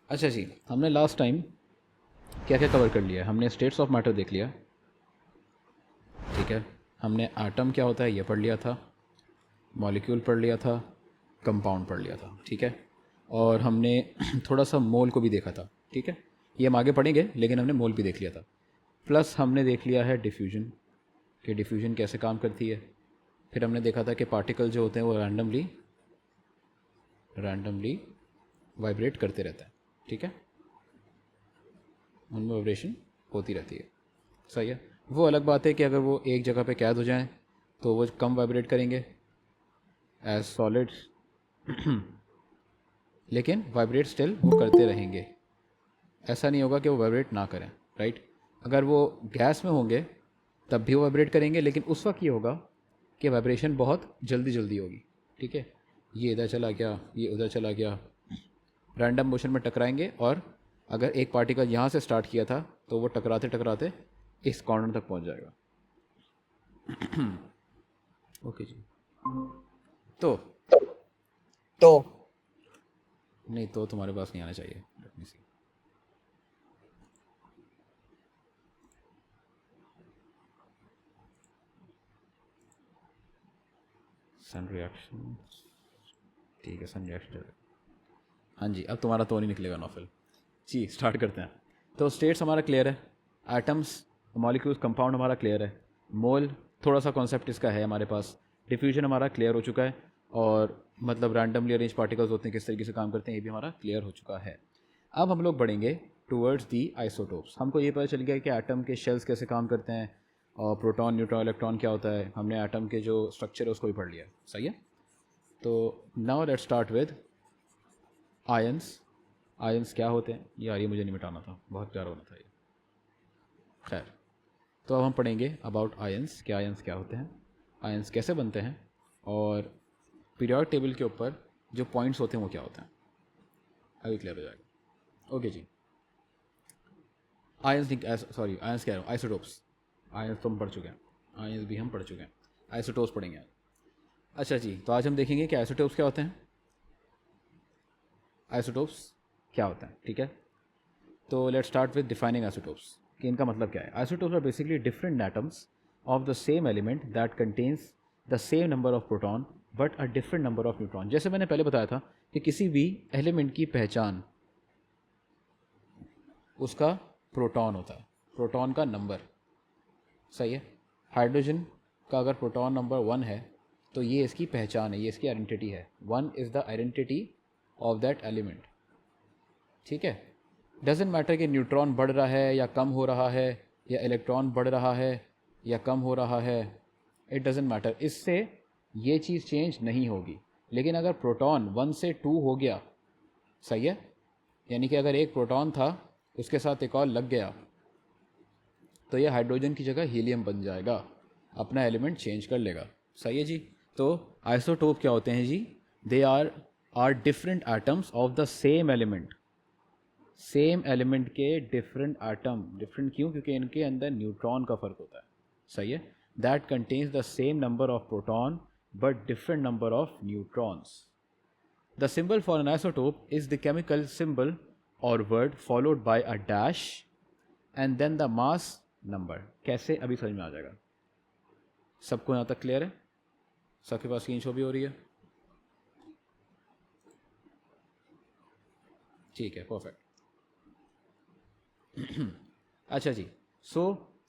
अच्छा जी, हमने last time क्या क्या कवर कर लिया है? हमने स्टेट्स ऑफ मैटर देख लिया, ठीक है। हमने एटम क्या होता है ये पढ़ लिया था, मॉलिक्यूल पढ़ लिया था, कंपाउंड पढ़ लिया था, ठीक है। और हमने थोड़ा सा मोल को भी देखा था, ठीक है। ये हम आगे पढ़ेंगे, लेकिन हमने मोल भी देख लिया था। प्लस हमने देख लिया है डिफ्यूजन, कि डिफ्यूजन कैसे काम करती है। फिर हमने देखा था कि पार्टिकल जो होते हैं वो रैंडमली रैंडमली वाइब्रेट करते रहते हैं, ठीक है। उनमें वाइब्रेशन होती रहती है, सही है। वो अलग बात है कि अगर वो एक जगह पे कैद हो जाएं तो वो कम वाइब्रेट करेंगे एज सॉलिड्स, लेकिन वाइब्रेट स्टिल वो करते रहेंगे। ऐसा नहीं होगा कि वो वाइब्रेट ना करें, राइट। अगर वो गैस में होंगे तब भी वो वाइब्रेट करेंगे, लेकिन उस वक्त ये होगा कि वाइब्रेशन बहुत जल्दी जल्दी होगी, ठीक है। ये इधर चला गया, ये उधर चला गया, रैंडम मोशन में टकराएंगे। और अगर एक पार्टिकल यहाँ से स्टार्ट किया था तो वो टकराते टकराते इस कॉर्नर तक पहुँच जाएगा। ओके जी। तो तो नहीं, तो तुम्हारे पास नहीं आना चाहिए। लेट मी सी। सन रिएक्शन, ठीक है, सन रिएक्शन। हाँ जी, अब तुम्हारा तो नहीं निकलेगा नॉफिल जी। स्टार्ट करते हैं। तो स्टेट्स हमारा क्लियर है, एटम्स, मॉलिक्यूल्स, कंपाउंड हमारा क्लियर है, मोल थोड़ा सा कॉन्सेप्ट इसका है हमारे पास, डिफ्यूजन हमारा क्लियर हो चुका है, और मतलब रैंडमली अरेंज पार्टिकल्स होते हैं किस तरीके से काम करते हैं ये भी हमारा क्लियर हो चुका है। अब हम लोग बढ़ेंगे टूवर्ड्स दी आइसोटोप्स। हमको ये पता चल गया कि एटम के शेल्स कैसे काम करते हैं, और प्रोटॉन, न्यूट्रॉन, इलेक्ट्रॉन क्या होता है। हमने एटम के जो स्ट्रक्चर है उसको भी पढ़ लिया, सही है। तो now let's start with ions. Ions क्या होते हैं यार, ये मुझे नहीं मिटाना था, बहुत प्यारा होना था ये। खैर, तो अब हम पढ़ेंगे अबाउट आयंस, कि आयंस क्या होते हैं, आयंस कैसे बनते हैं, और पीरियोडिक टेबल के ऊपर जो पॉइंट्स होते हैं वो क्या होते हैं। अभी क्लियर हो जाएगा। ओके जी। आयंस, सॉरी आयंस कह रहा हूँ, आइसोटोप्स। आयंस तो हम पढ़ चुके हैं, आयंस भी हम पढ़ चुके हैं, आइसोटोप्स पढ़ेंगे आज। अच्छा जी, तो आज हम देखेंगे कि आइसोटोप्स क्या होते हैं, आइसोटोप्स क्या होता है, ठीक है। तो let's start with defining isotopes, कि इनका मतलब क्या है। Isotopes are basically different atoms of the same element that contains the same number of proton but a different number of neutron. जैसे मैंने पहले बताया था कि किसी भी एलिमेंट की पहचान उसका प्रोटॉन होता है, प्रोटॉन का नंबर, सही है। हाइड्रोजन का अगर प्रोटॉन नंबर 1 है तो ये इसकी पहचान है, ये इसकी आइडेंटिटी है। 1 is the identity of that element, ठीक है। डजेंट मैटर कि न्यूट्रॉन बढ़ रहा है या कम हो रहा है, या इलेक्ट्रॉन बढ़ रहा है या कम हो रहा है, इट डजेंट मैटर, इससे ये चीज़ चेंज नहीं होगी। लेकिन अगर प्रोटॉन 1 से 2 हो गया, सही है, यानी कि अगर एक प्रोटॉन था उसके साथ एक और लग गया तो ये हाइड्रोजन की जगह हीलियम बन जाएगा, अपना एलिमेंट चेंज कर लेगा, सही है जी। तो आइसोटोप क्या होते हैं जी, they are different atoms of the same element, same element के डिफरेंट एटम। डिफरेंट क्यों? क्योंकि इनके अंदर न्यूट्रॉन का फर्क होता है, सही है। That contains the same number of proton but different number of neutrons. The symbol for an isotope is the chemical symbol or word followed by a dash and then the mass number। कैसे, अभी समझ में आ जाएगा। सबको यहाँ तक clear है? सबके पास स्क्रीन शो भी हो रही है? ठीक है, परफेक्ट। अच्छा जी, सो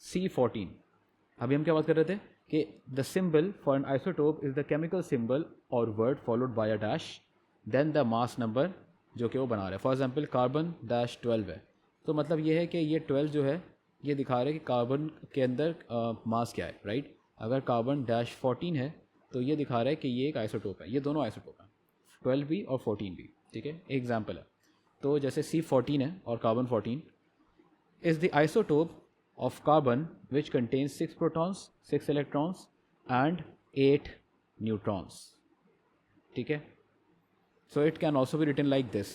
C14, अभी हम क्या बात कर रहे थे कि the symbol for an isotope is the chemical symbol or word followed by a dash then the mass number जो कि वो बना रहे हैं। फॉर एग्जांपल कार्बन डैश 12 है, तो मतलब ये है कि ये 12 जो है ये दिखा रहा है कि कार्बन के अंदर मास क्या है, राइट। अगर कार्बन डैश 14 है तो ये दिखा रहा है कि ये एक आइसोटोप है। ये दोनों आइसोटोप हैं, 12 भी और 14 भी, ठीक है। एक एग्जाम्पल है, तो जैसे C14 है और carbon 14 is the isotope of carbon which contains 6 protons, 6 electrons and 8 neutrons, ठीक है। so it can also be written like this,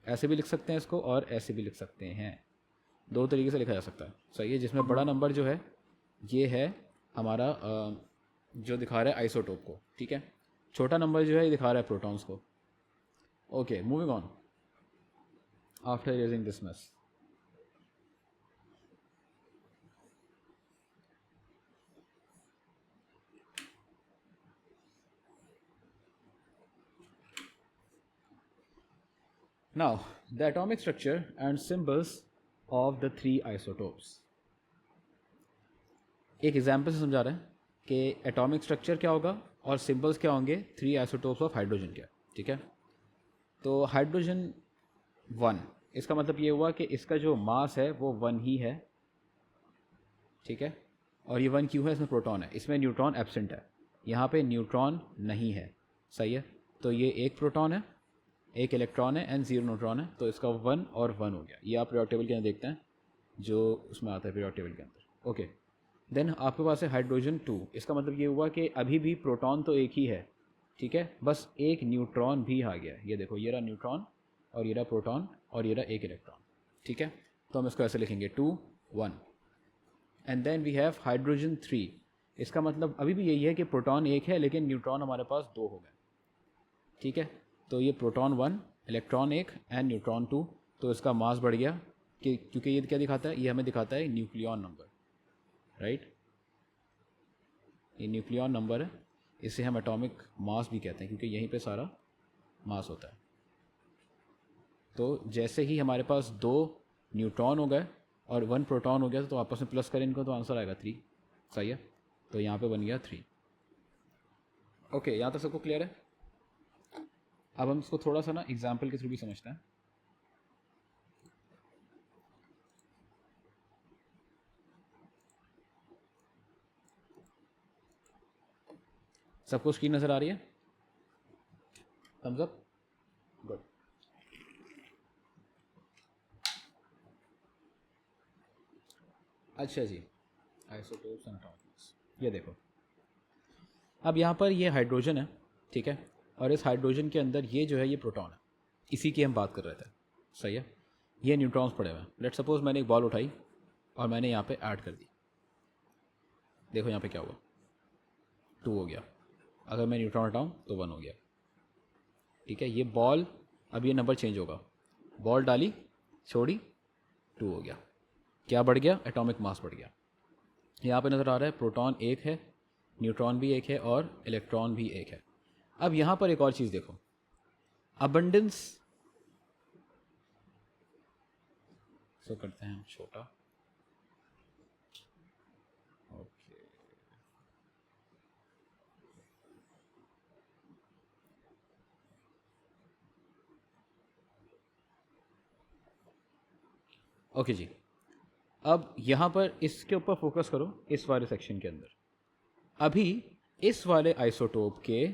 ऐसे भी लिख सकते हैं इसको और ऐसे भी लिख सकते हैं, दो तरीके से लिखा जा सकता है, सही है। जिसमें बड़ा नंबर जो है ये है हमारा जो दिखा रहा है आइसोटोप को, ठीक है। छोटा नंबर जो है ये दिखा रहा है प्रोटॉन्स को। Okay, moving on. After erasing this mess. Now, the atomic structure and symbols of the three isotopes. एक एग्जाम्पल से समझा रहे हैं कि एटॉमिक स्ट्रक्चर क्या होगा और सिंबल्स क्या होंगे थ्री आइसोटोप्स ऑफ हाइड्रोजन के, ठीक है। तो हाइड्रोजन 1, इसका मतलब ये हुआ कि इसका जो मास है वो 1 ही है, ठीक है। और ये 1 क्यों है, इसमें प्रोटॉन है, इसमें न्यूट्रॉन एब्सेंट है, यहाँ पे न्यूट्रॉन नहीं है, सही है। तो ये एक प्रोटॉन है, एक इलेक्ट्रॉन है एंड 0 न्यूट्रॉन है, तो इसका 1 और 1 हो गया। ये आप पीरियोडिक टेबल के अंदर देखते हैं जो उसमें आता है पीरियोडिक टेबल के अंदर, ओके। देन आपके पास है हाइड्रोजन 2, इसका मतलब ये हुआ कि अभी भी प्रोटॉन तो एक ही है, ठीक है, बस एक न्यूट्रॉन भी आ गया। ये देखो, ये रहा न्यूट्रॉन और ये रहा प्रोटॉन और ये रहा एक इलेक्ट्रॉन, ठीक है। तो हम इसको ऐसे लिखेंगे 2 1। And then we have hydrogen 3, इसका मतलब अभी भी यही है कि प्रोटॉन एक है लेकिन न्यूट्रॉन हमारे पास 2 हो गए, ठीक है। तो ये प्रोटॉन 1, इलेक्ट्रॉन 1 एंड न्यूट्रॉन 2, तो इसका मास बढ़ गया कि क्योंकि ये क्या दिखाता है, ये हमें दिखाता है न्यूक्लियॉन नंबर, राइट। ये न्यूक्लियॉन नंबर है, इसे हम एटॉमिक मास भी कहते हैं क्योंकि यहीं पे सारा मास होता है। तो जैसे ही हमारे पास 2 न्यूट्रॉन हो गए और 1 प्रोटॉन हो गया तो आपस में प्लस करें इनको तो आंसर आएगा 3, सही है। तो यहाँ पे बन गया 3। ओके, यहाँ तक सबको क्लियर है। अब हम इसको थोड़ा सा ना एग्जाम्पल के थ्रू भी समझते हैं। सबको स्क्रीन नज़र आ रही है? Thumbs up, good. अच्छा जी, आइसोटोप्स एंड एटॉमिक्स, ये देखो, अब यहाँ पर ये हाइड्रोजन है, ठीक है, और इस हाइड्रोजन के अंदर ये जो है ये प्रोटॉन है, इसी की हम बात कर रहे थे, सही है। ये न्यूट्रॉन्स पड़े हुए हैं। लेट्स सपोज मैंने एक बॉल उठाई और मैंने यहाँ पे ऐड कर दी, देखो यहाँ पे क्या हुआ, 2 हो गया। अगर मैं न्यूट्रॉन हटाऊँ तो 1 हो गया, ठीक है। ये बॉल, अब ये नंबर चेंज होगा, बॉल डाली छोड़ी 2 हो गया, क्या बढ़ गया, एटॉमिक मास बढ़ गया। यहाँ पे नज़र आ रहा है प्रोटॉन 1 है, न्यूट्रॉन भी 1 है और इलेक्ट्रॉन भी 1 है। अब यहाँ पर एक और चीज़ देखो, अबंडेंस, सो करते हैं छोटा, ओके। ओके जी, अब यहाँ पर इसके ऊपर फोकस करो, इस वाले सेक्शन के अंदर। अभी इस वाले आइसोटोप के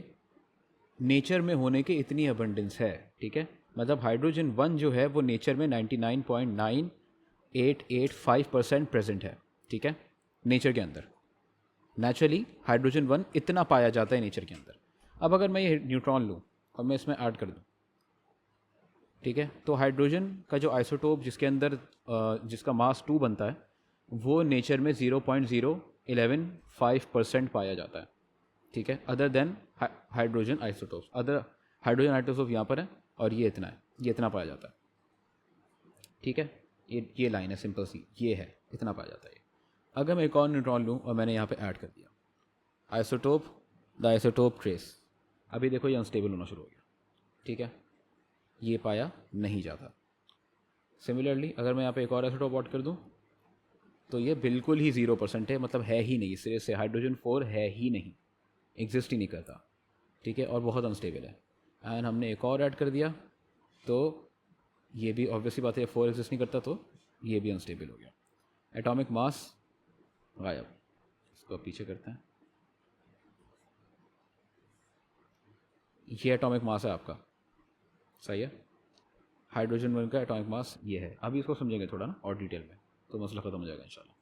नेचर में होने की इतनी अबंडेंस है, ठीक है। मतलब हाइड्रोजन 1 जो है वो नेचर में 99.9885% प्रेजेंट है, ठीक है, नेचर के अंदर। नेचुरली हाइड्रोजन 1 इतना पाया जाता है नेचर के अंदर। अब अगर मैं ये न्यूट्रॉन लूँ और मैं इसमें ऐड कर दूँ, ठीक है, तो हाइड्रोजन का जो आइसोटोप जिसके अंदर जिसका मास 2 बनता है वो नेचर में 0.0115% पाया जाता है, ठीक है, other than hydrogen isotopes. Other hydrogen isotope यहाँ पर है और ये इतना है, ये इतना पाया जाता है, ठीक है। ये लाइन है सिंपल सी, ये है, इतना पाया जाता है। अगर मैं एक और न्यूट्रॉन लूँ और मैंने यहाँ पे ऐड कर दिया आइसोटोप, द आइसोटोप ट्रेस, अभी देखो ये अनस्टेबल होना शुरू हो गया, ठीक है, ये पाया नहीं जाता। सिमिलरली अगर मैं यहाँ पे एक और आइसोटोप ऐड कर दूँ तो ये बिल्कुल ही 0% है, मतलब है ही नहीं, सिरे से हाइड्रोजन 4 है ही नहीं, एग्जिस्ट ही नहीं करता, ठीक है, और बहुत अनस्टेबल है। एंड हमने एक और ऐड कर दिया तो ये भी ऑब्वियसली बात है, 4 एग्जिस्ट नहीं करता तो ये भी अनस्टेबल हो गया। एटॉमिक मास गायब, इसको पीछे करते हैं। ये एटॉमिक मास है आपका, सही है। हाइड्रोजन 1 का एटॉमिक मास ये है। अभी इसको समझेंगे थोड़ा ना और डिटेल में तो मसला ख़त्म हो जाएगा इंशाल्लाह।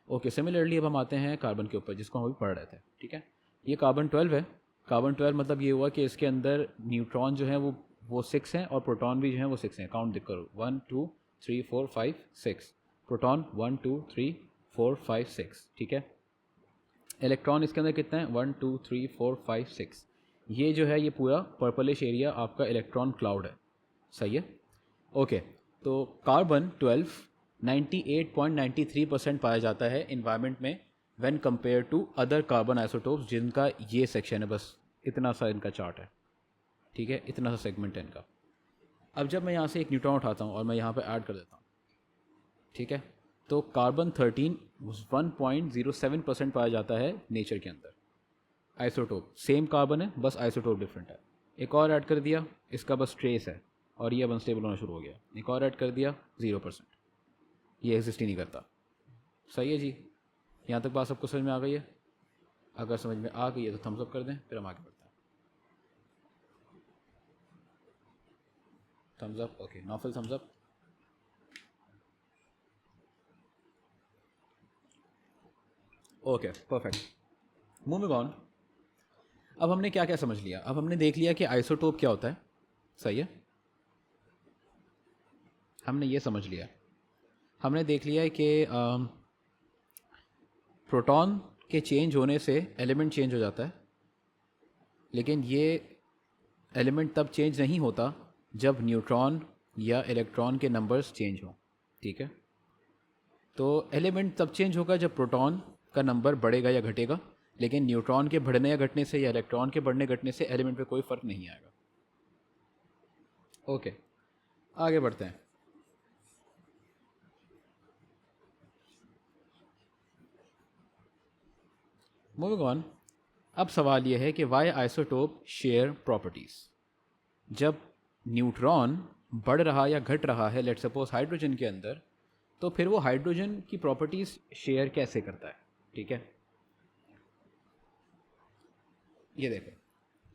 ओके, सिमिलरली अब हम आते हैं कार्बन के ऊपर जिसको हम अभी पढ़ रहे थे, ठीक है। ये कार्बन 12 है। कार्बन 12 मतलब ये हुआ कि इसके अंदर न्यूट्रॉन जो है वो 6 हैं और प्रोटॉन भी जो है वो 6 हैं। काउंट देख करो, 1 2 3 4 5 6 प्रोटॉन, 1 2 3 4 5 6, ठीक है। इलेक्ट्रॉन इसके अंदर कितने हैं, 1 2 3 4 5 6। ये जो है ये पूरा पर्पलिश एरिया आपका इलेक्ट्रॉन क्लाउड है, सही है। ओके, तो कार्बन 12 98.93% पाया जाता है इन्वायरमेंट में when compare to other carbon isotopes, जिनका ये सेक्शन है, बस इतना सा इनका चार्ट है, ठीक है, इतना सा सेगमेंट है इनका। अब जब मैं यहाँ से एक न्यूट्रॉन उठाता हूँ और मैं यहाँ पे ऐड कर देता हूँ, ठीक है, तो कार्बन 13 1.07% पाया जाता है नेचर के अंदर। आइसोटोप सेम कार्बन है, बस आइसोटोप डिफरेंट है। एक और ऐड कर दिया, इसका बस ट्रेस है और ये अब अनस्टेबल होना शुरू हो गया। एक और ऐड कर दिया, 0%, ये एग्जिस्ट ही नहीं करता। सही है जी, यहाँ तक बात सबको समझ में आ गई है? अगर समझ में आ गई है तो थम्स अप कर दें, फिर हम आगे बढ़ते हैं। Thumbs up, okay, Naufal thumbs up. Okay, perfect, moving on. अब हमने क्या क्या समझ लिया? अब हमने देख लिया कि आइसोटोप क्या होता है, सही है, हमने ये समझ लिया। हमने देख लिया है कि प्रोटॉन के चेंज होने से एलिमेंट चेंज हो जाता है, लेकिन ये एलिमेंट तब चेंज नहीं होता जब न्यूट्रॉन या इलेक्ट्रॉन के नंबर्स चेंज हों, ठीक है। तो एलिमेंट तब चेंज होगा जब प्रोटॉन का नंबर बढ़ेगा या घटेगा, लेकिन न्यूट्रॉन के बढ़ने या घटने से या इलेक्ट्रॉन के बढ़ने घटने से एलिमेंट पे कोई फ़र्क नहीं आएगा। ओके, आगे बढ़ते हैं। मूविंग ऑन, अब सवाल यह है कि वाई आइसोटोप शेयर प्रॉपर्टीज़। जब न्यूट्रॉन बढ़ रहा या घट रहा है, लेट सपोज हाइड्रोजन के अंदर, तो फिर वो हाइड्रोजन की प्रॉपर्टीज़ शेयर कैसे करता है, ठीक है। ये देखो,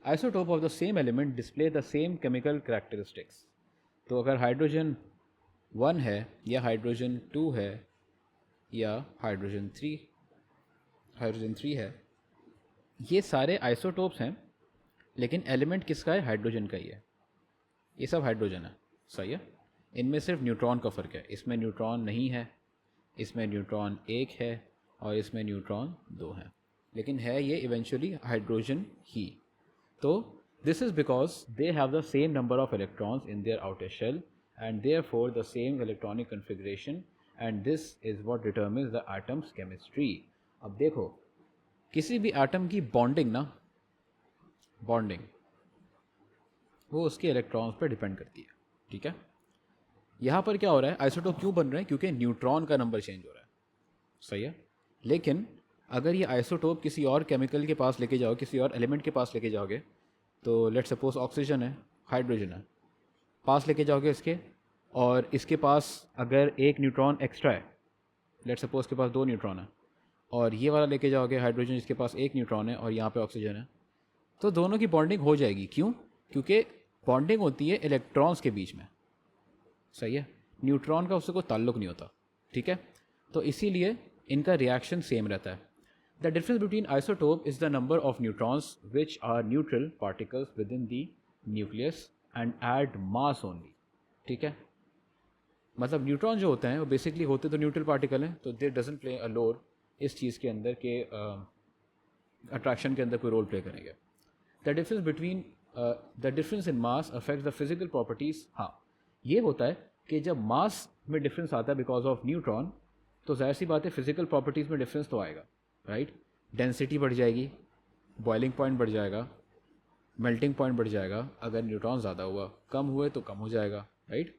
isotope of the same element display the same chemical characteristics. तो अगर हाइड्रोजन 1 है या हाइड्रोजन 2 है या हाइड्रोजन 3 है, ये सारे आइसोटोप्स हैं, लेकिन एलिमेंट किसका है? हाइड्रोजन का ही है। ये सब हाइड्रोजन है, सही है। इनमें सिर्फ न्यूट्रॉन का फ़र्क है, इसमें न्यूट्रॉन नहीं है, इसमें न्यूट्रॉन 1 है और इसमें न्यूट्रॉन 2 है, लेकिन है ये इवेंचुअली हाइड्रोजन ही। तो this is because they have the same number of electrons in their outer shell and therefore the same electronic configuration, and this is what determines the atom's chemistry. अब देखो, किसी भी एटम की bonding वो उसके electrons पर depend करती है, ठीक है। यहाँ पर क्या हो रहा है, आइसोटोप क्यों बन रहे हैं? क्योंकि न्यूट्रॉन का नंबर चेंज हो रहा है, सही है। लेकिन अगर ये आइसोटोप किसी और केमिकल के पास लेके जाओ, किसी और एलिमेंट के पास लेके जाओगे, तो लेट सपोज ऑक्सीजन है, हाइड्रोजन है, पास लेके जाओगे इसके, और इसके पास अगर एक न्यूट्रॉन एक्स्ट्रा है, लेट सपोज के पास 2 न्यूट्रॉन है, और ये वाला लेके जाओगे हाइड्रोजन जिसके पास 1 न्यूट्रॉन है और यहाँ पे ऑक्सीजन है, तो दोनों की बॉन्डिंग हो जाएगी। क्यों? क्योंकि बॉन्डिंग होती है इलेक्ट्रॉन्स के बीच में, सही है, न्यूट्रॉन का उससे कोई ताल्लुक नहीं होता, ठीक है। तो इसीलिए इनका रिएक्शन सेम रहता है। The difference between isotope is the number of neutrons which are neutral particles within the nucleus and at mass only, ठीक है। मतलब न्यूट्रॉन जो होते हैं वो बेसिकली होते तो न्यूट्रल पार्टिकल हैं, तो they doesn't play a role इस चीज़ के अंदर के अट्रैक्शन के अंदर कोई रोल प्ले करेंगे। The difference in mass affects the physical properties. हाँ, ये होता है कि जब मास में डिफरेंस आता है बिकॉज ऑफ न्यूट्रॉन, तो जाहिर सी बात है फिजिकल प्रॉपर्टीज़ में डिफरेंस तो आएगा, राइट। डेंसिटी बढ़ जाएगी, बॉइलिंग पॉइंट बढ़ जाएगा, मेल्टिंग पॉइंट बढ़ जाएगा, अगर न्यूट्रॉन ज़्यादा हुआ, कम हुए तो कम हो जाएगा, right.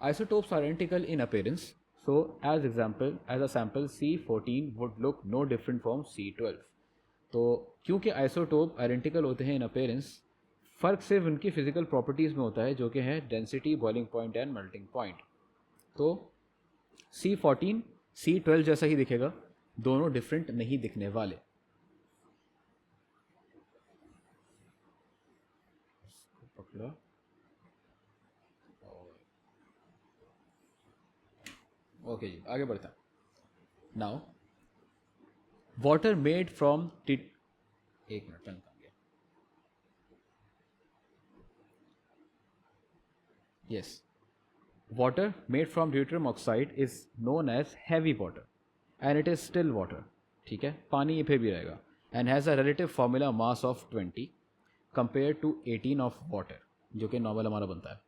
Isotopes are identical in appearance, so as a sample C14 would look no different from C12. तो क्योंकि आइसोटोप आइडेंटिकल होते हैं इन अपेयरेंस, फ़र्क सिर्फ उनकी फिजिकल प्रॉपर्टीज़ में होता है, जो कि है density, boiling point and melting point. तो C14 C12 जैसा ही दिखेगा, दोनों डिफरेंट नहीं दिखने वाले। पकड़ा, ओके जी, आगे बढ़ता है। नाउ वाटर मेड फ्रॉम एक मिनट, पेन कहाँ गया? Yes, water made from deuterium oxide is known as heavy water and it is still water, ठीक है, पानी ये फिर भी रहेगा, and has a relative formula mass of 20 compare to 18 of water, जो कि नॉर्मल हमारा बनता है।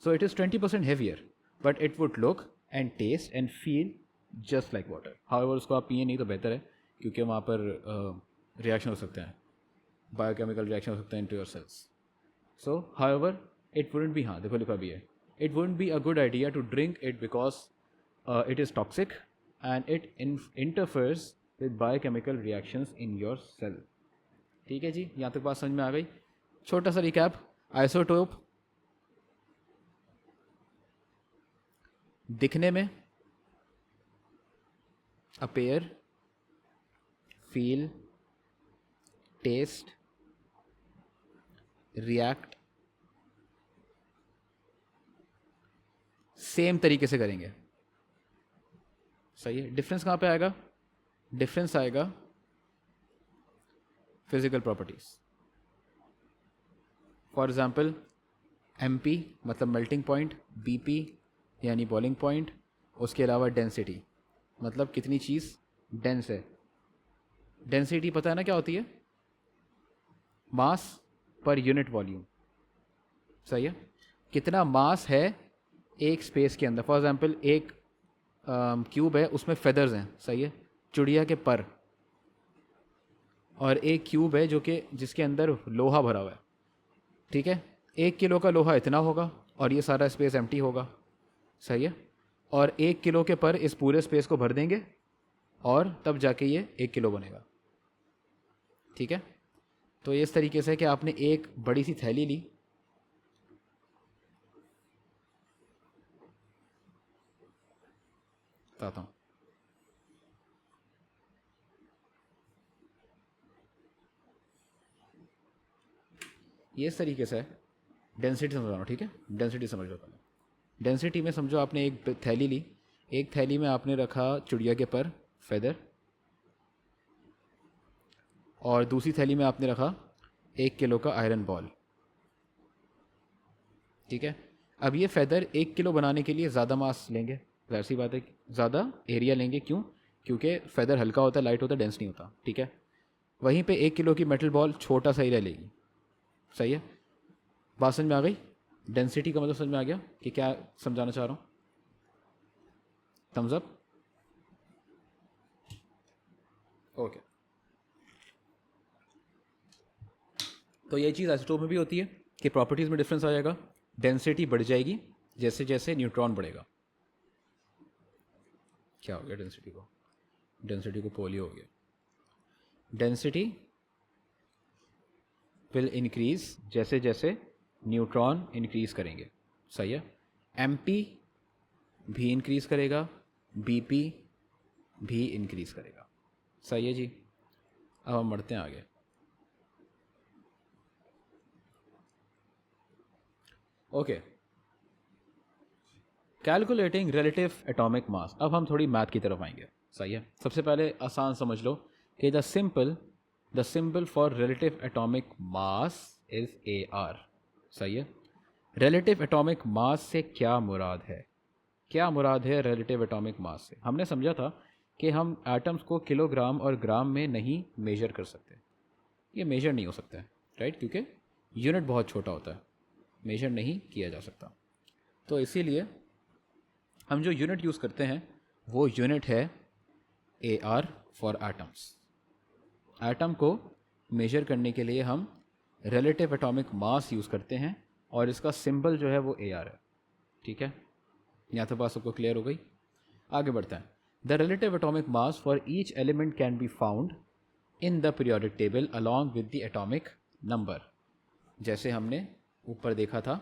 So it is 20% heavier, but it would look and taste and feel just like water. However, उसको आप पिए नहीं तो बेहतर है, क्योंकि वहाँ पर रिएक्शन हो सकते हैं, बायोकेमिकल रिएक्शन हो सकते हैं into your cells. So, however, it wouldn't be, हाँ देखो लिखा भी है, it wouldn't be a good idea to drink it because it is toxic and it interferes with biochemical reactions in your cell. ठीक है जी, यहाँ तक बात समझ में आ गई. छोटा सा रिकैप. आइसोटोप दिखने में, appear, feel, taste, react same तरीके से करेंगे. सही है. डिफरेंस कहाँ पे आएगा? डिफरेंस आएगा physical properties. For example MP मतलब मेल्टिंग पॉइंट, BP यानी बॉइलिंग पॉइंट, उसके अलावा डेंसिटी मतलब कितनी चीज़ डेंस है. डेंसिटी पता है ना क्या होती है? मास पर यूनिट वॉल्यूम. सही है. कितना मास है एक स्पेस के अंदर. फॉर एग्जांपल एक क्यूब है, उसमें फेदर्स हैं. सही है. चिड़िया के पर. और एक क्यूब है जो कि जिसके अंदर लोहा भरा हुआ है. ठीक है. 1 किलो का लोहा इतना होगा और ये सारा स्पेस एम्प्टी होगा. सही है. और 1 किलो के पर इस पूरे स्पेस को भर देंगे और तब जाके ये 1 किलो बनेगा. ठीक है. तो ये इस तरीके से कि आपने एक बड़ी सी थैली ली, बताता हूँ. ये इस तरीके से है. डेंसिटी समझ रहा हूँ. ठीक है. डेंसिटी समझ लो पहले. डेंसिटी में समझो आपने एक थैली ली, एक थैली में आपने रखा चिड़िया के पर, फेदर, और दूसरी थैली में आपने रखा 1 किलो का आयरन बॉल. ठीक है. अब ये फेदर 1 किलो बनाने के लिए ज़्यादा मास लेंगे, जाहिर सी बात है, ज़्यादा एरिया लेंगे. क्यों? क्योंकि फेदर हल्का होता है, लाइट होता है, डेंस नहीं होता. ठीक है. वहीं पे 1 किलो की मेटल बॉल छोटा सा एरिया लेगी. सही है. बात समझ में आ गई? डेंसिटी का मतलब समझ में आ गया कि क्या समझाना चाह रहा हूँ? Thumbs up. ओके. तो ये चीज़ आइसोटोप में भी होती है कि प्रॉपर्टीज़ में डिफरेंस आ जाएगा. डेंसिटी बढ़ जाएगी जैसे जैसे न्यूट्रॉन बढ़ेगा. क्या हो गया डेंसिटी को? डेंसिटी को पोलियो हो गया. डेंसिटी विल इंक्रीज जैसे जैसे न्यूट्रॉन इंक्रीज करेंगे. सही है. MP भी इंक्रीज करेगा, BP भी इंक्रीज करेगा. सही है जी. अब हम बढ़ते हैं आगे. ओके. कैलकुलेटिंग रिलेटिव एटॉमिक मास. अब हम थोड़ी मैथ की तरफ आएंगे. सही है. सबसे पहले आसान समझ लो कि the symbol for relative atomic mass is AR. सही है. रिलेटिव एटॉमिक मास से क्या मुराद है? क्या मुराद है रिलेटिव एटॉमिक मास से? हमने समझा था कि हम एटम्स को किलोग्राम और ग्राम में नहीं मेजर कर सकते. ये मेजर नहीं हो सकता है, राइट? क्योंकि यूनिट बहुत छोटा होता है, मेजर नहीं किया जा सकता. तो इसीलिए हम जो यूनिट यूज़ करते हैं वो यूनिट है AR फॉर एटम्स. एटम को मेजर करने के लिए हम रिलेटिव एटॉमिक मास यूज़ करते हैं और इसका सिंबल जो है वो AR है. ठीक है. यहाँ तक बात सबको क्लियर हो गई? आगे बढ़ते हैं. The relative atomic mass for each element can be found in the periodic table along with the atomic number. जैसे हमने ऊपर देखा था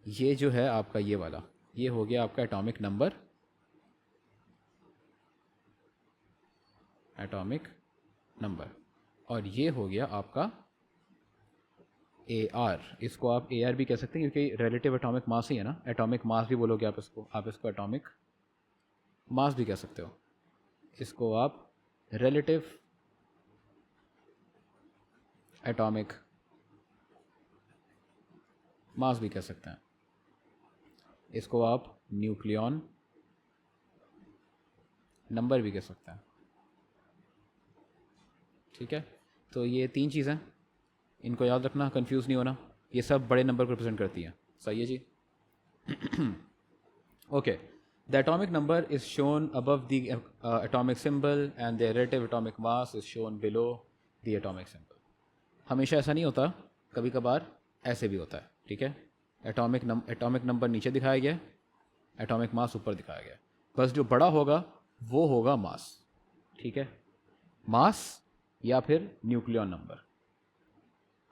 ये जो है आपका ये वाला, ये हो गया आपका एटॉमिक नंबर, एटॉमिक नंबर, और ये हो गया आपका AR. इसको आप AR भी कह सकते हैं क्योंकि रिलेटिव एटॉमिक मास ही है ना. एटॉमिक मास भी बोलोगे आप इसको एटॉमिक मास भी कह सकते हो. इसको आप रिलेटिव एटॉमिक मास भी कह सकते हैं. इसको आप न्यूक्लियन नंबर भी कह सकते हैं. ठीक है. तो ये 3 चीज़ें, इनको याद रखना, कंफ्यूज नहीं होना. ये सब बड़े नंबर को रिप्रेजेंट करती हैं. सही है जी. Okay, the atomic number is shown above the atomic symbol and the relative atomic mass is shown below the atomic symbol. हमेशा ऐसा नहीं होता, कभी कभार ऐसे भी होता है. ठीक है, एटॉमिक नंबर नीचे दिखाया गया, एटॉमिक मास ऊपर दिखाया गया. बस जो बड़ा होगा वो होगा मास. ठीक है, मास या फिर न्यूक्लियन नंबर.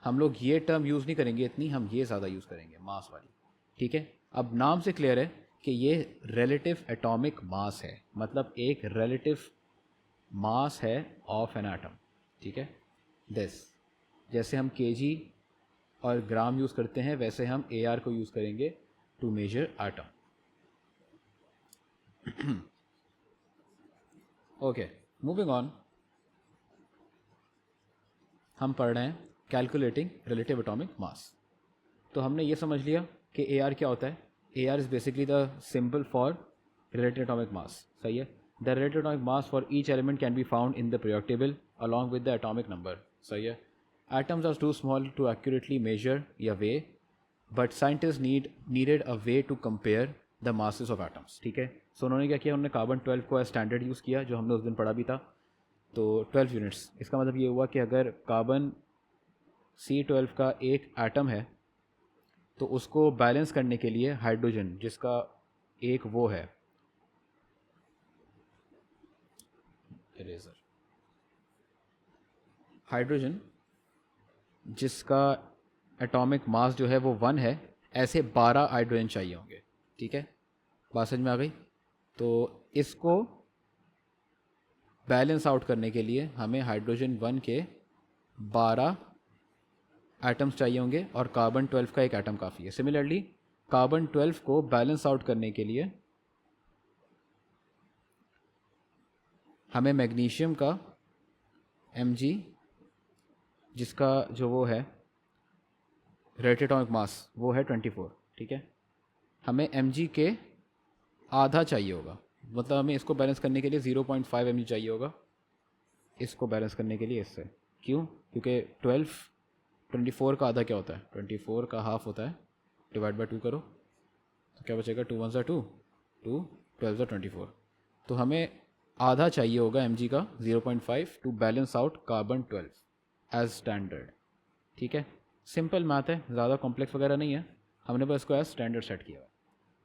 हम लोग ये टर्म यूज़ नहीं करेंगे इतनी, हम ये ज़्यादा यूज़ करेंगे, मास वाली. ठीक है, अब नाम से क्लियर है कि ये रिलेटिव एटॉमिक मास है, मतलब एक रिलेटिव मास है ऑफ एन एटम. ठीक है, दिस जैसे हम केजी और ग्राम यूज़ करते हैं वैसे हम AR को यूज़ करेंगे to measure atom. Okay, moving on. हम पढ़ रहे हैं कैलकुलेटिंग रिलेटिव एटॉमिक मास. तो हमने ये समझ लिया कि AR क्या होता है. AR is basically the symbol for relative atomic मास. सही है. The relative atomic mass for each element can be found in the periodic table along with the atomic number. सही है. Atoms are too small to accurately measure या weigh, but scientists needed a way to compare the masses of atoms. ठीक है, सो उन्होंने क्या किया, उन्होंने carbon 12 को एज स्टैंडर्ड यूज़ किया, जो हमने उस दिन पढ़ा भी था. तो 12 यूनिट्स, इसका मतलब ये हुआ कि अगर कार्बन C12 का एक एटम है तो उसको बैलेंस करने के लिए हाइड्रोजन, जिसका एक वो है इरेजर, हाइड्रोजन जिसका एटॉमिक मास जो है वो 1 है, ऐसे 12 हाइड्रोजन चाहिए होंगे. ठीक है, बात समझ में आ गई. तो इसको बैलेंस आउट करने के लिए हमें हाइड्रोजन 1 के 12 एटम्स चाहिए होंगे और कार्बन 12 का एक एटम काफ़ी है. सिमिलरली कार्बन 12 को बैलेंस आउट करने के लिए हमें मैग्नीशियम का Mg, जिसका जो वो है रिलेटिव एटॉमिक मास वो है 24. ठीक है, हमें Mg के आधा चाहिए होगा, मतलब हमें इसको बैलेंस करने के लिए 0.5 Mg चाहिए होगा, इसको बैलेंस करने के लिए इससे. क्यों? क्योंकि 24 का आधा क्या होता है, 24 का हाफ होता है, डिवाइड बाय 2 करो तो क्या बचेगा, 2 1 2, 2 12 24. तो हमें आधा चाहिए होगा Mg का 0.5 to balance out carbon 12 as standard. ठीक है, सिंपल मैथ है, ज़्यादा कॉम्प्लेक्स वगैरह नहीं है, हमने बस इसको एज स्टैंडर्ड सेट किया.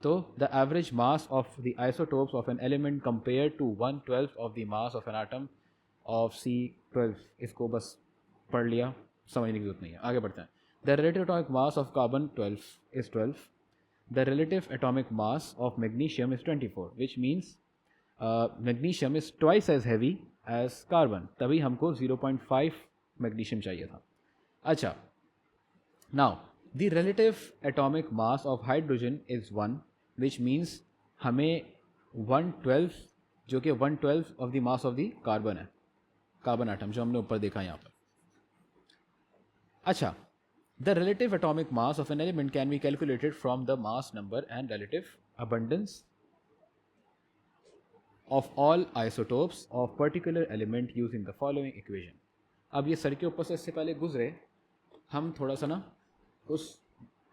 तो the average mass of the isotopes of an element compare to 1/12 of the mass of an atom of C12, इसको बस पढ़ लिया, समझने की जरूरत नहीं है. आगे बढ़ते हैं. The relative atomic mass of carbon 12 is 12. The relative atomic mass of magnesium is 24, which means magnesium is twice as heavy as carbon. तभी हमको 0.5 मैग्नीशियम चाहिए था. अच्छा, now the relative atomic mass of hydrogen is 1, which means हमें 1/12, जो कि 1/12 of the mass of the carbon है, carbon atom जो हमने ऊपर देखा यहाँ पर. अच्छा, the relative atomic mass of an element can be calculated from the mass number and relative abundance of all isotopes of particular element using the following equation. अब ये सर के ऊपर से इससे पहले गुजरे, हम थोड़ा सा ना उस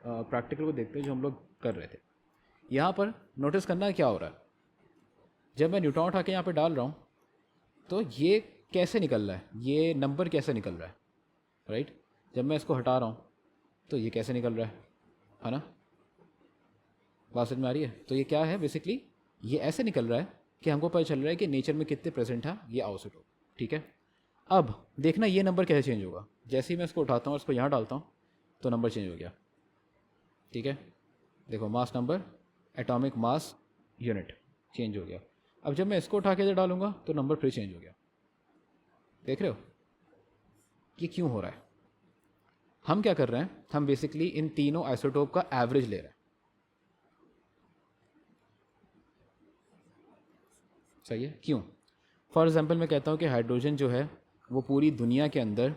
प्रैक्टिकल को देखते हैं जो हम लोग कर रहे थे. यहाँ पर नोटिस करना क्या हो रहा है, जब मैं न्यूट्रॉन उठा के यहाँ पे डाल रहा हूँ तो ये कैसे निकल रहा है, ये नंबर कैसे निकल रहा है, राइट. जब मैं इसको हटा रहा हूँ तो ये कैसे निकल रहा है ना, बात समझ में आ रही है. तो ये क्या है, बेसिकली ये ऐसे निकल रहा है कि हमको पता चल रहा है कि नेचर में कितने प्रेजेंट है ये आइसोटोप. ठीक है, अब देखना ये नंबर कैसे चेंज होगा. जैसे ही मैं इसको उठाता हूँ और इसको यहाँ डालता हूँ तो नंबर चेंज हो गया. ठीक है, देखो mass number, atomic mass unit change हो गया. अब जब मैं इसको उठा के इधर डालूंगा तो नंबर फिर चेंज हो गया. देख रहे हो ये क्यों हो रहा है. हम क्या कर रहे हैं, हम बेसिकली इन तीनों आइसोटोप का एवरेज ले रहे हैं. सही है, क्यों. फॉर एग्जाम्पल मैं कहता हूँ कि हाइड्रोजन जो है वो पूरी दुनिया के अंदर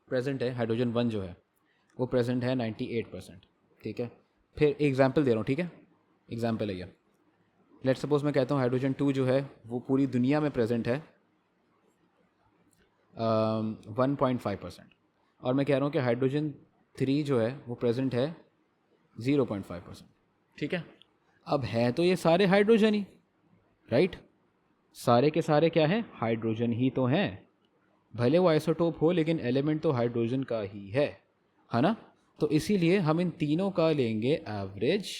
प्रेजेंट है, हाइड्रोजन 1 जो है वो प्रेजेंट है 98%. ठीक है, फिर एग्जाम्पल दे रहा हूँ. ठीक है, एग्जाम्पल है ये. लेट्स सपोज मैं कहता हूँ हाइड्रोजन 2 जो है वो पूरी दुनिया में प्रेजेंट है 1.5%, और मैं कह रहा हूँ कि हाइड्रोजन 3 जो है वो प्रेजेंट है 0.5%। ठीक है, अब है तो ये सारे हाइड्रोजन ही, राइट? सारे के सारे क्या हैं? हाइड्रोजन ही तो हैं। भले वो आइसोटोप हो लेकिन एलिमेंट तो हाइड्रोजन का ही है ना? तो इसीलिए हम इन तीनों का लेंगे एवरेज।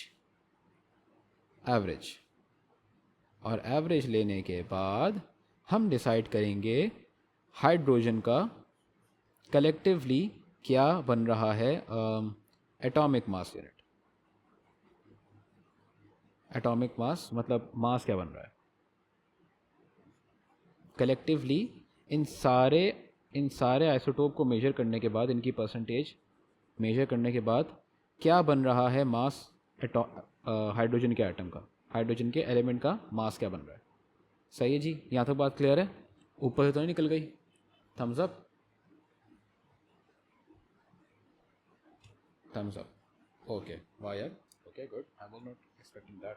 और एवरेज लेने के बाद हम डिसाइड करेंगे हाइड्रोजन का कलेक्टिवली क्या बन रहा है atomic mass unit. Atomic mass मतलब मास क्या बन रहा है कलेक्टिवली। इन सारे आइसोटोप को मेजर करने के बाद, इनकी परसेंटेज मेजर करने के बाद क्या बन रहा है मास हाइड्रोजन के एटम का, हाइड्रोजन के एलिमेंट का मास क्या बन रहा है। सही है जी, यहाँ तक बात क्लियर है? ऊपर से तो नहीं निकल गई? Thumbs up, thumbs up. Okay, वाह यार, okay good, I was not expecting that.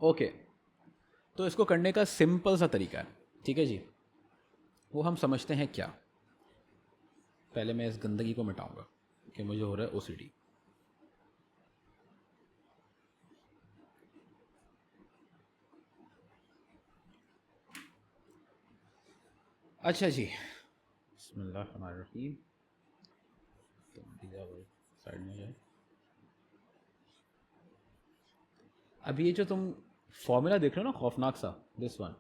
Okay, तो इसको करने का सिंपल सा तरीका है, ठीक है जी। वो हम समझते हैं क्या। पहले मैं इस गंदगी को मिटाऊंगा कि मुझे हो रहा है ओसीडी। अच्छा जी, बिस्मिल्लाहिर्रहमानिर्रहीम। साइड में जाए। अभी ये जो तुम फॉर्मूला देख रहे हो ना, खौफनाक सा, दिस वन,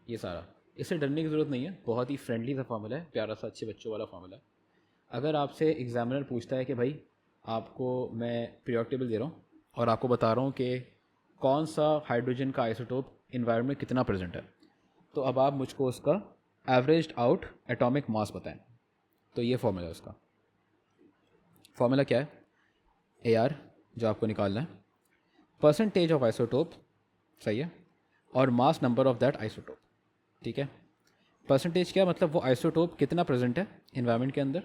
ये सारा, इससे डरने की ज़रूरत नहीं है। बहुत ही फ्रेंडली सा फॉर्मूला है, प्यारा सा, अच्छे बच्चों वाला फॉर्मूला है। अगर आपसे एग्जामिनर पूछता है कि भाई आपको मैं पीरियोडिक टेबल दे रहा हूँ और आपको बता रहा हूँ कि कौन सा हाइड्रोजन का आइसोटोप इन्वायरमेंट में कितना प्रेजेंट है, तो अब आप मुझको उसका एवरेज्ड आउट एटॉमिक मास बताएं। तो ये फॉर्मूला है उसका। फॉर्मूला क्या है? AR जो आपको निकालना है, परसेंटेज ऑफ आइसोटोप, सही है, और mass number of that isotope. ठीक है, परसेंटेज क्या मतलब वो आइसोटोप कितना प्रेजेंट है इन्वायरमेंट के अंदर,